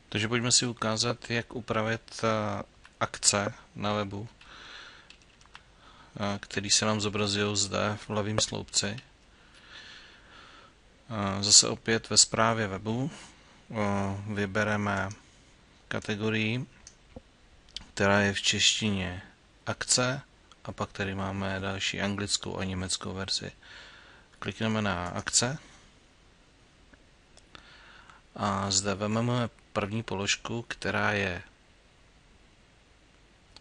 Takže pojďme si ukázat, jak upravit akce na webu, který se nám zobrazují zde v levém sloupci. Zase opět ve zprávě webu vybereme kategorii, která je v češtině akce, a pak tady máme další anglickou a německou verzi. Klikneme na akce a zde vezmeme první položku, která je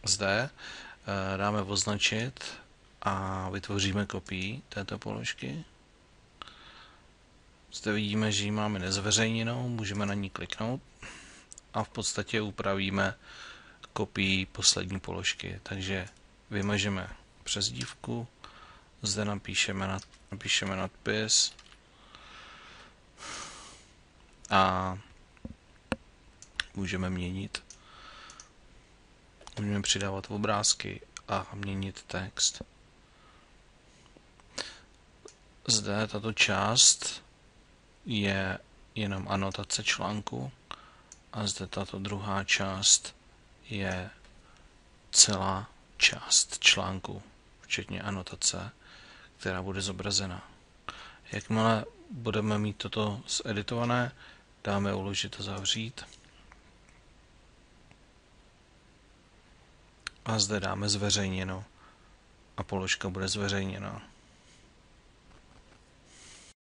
zde, dáme označit a vytvoříme kopii této položky. Zde vidíme, že ji máme nezveřejněnou, můžeme na ní kliknout a v podstatě upravíme kopii poslední položky. Takže vymažeme přezdívku, zde napíšeme nadpis a můžeme měnit. Můžeme přidávat obrázky a měnit text. Zde tato část je jenom anotace článku a zde tato druhá část je celá část článku, včetně anotace, která bude zobrazena. Jakmile budeme mít toto zeditované, dáme uložit a zavřít. A zde dáme zveřejněno a položka bude zveřejněna.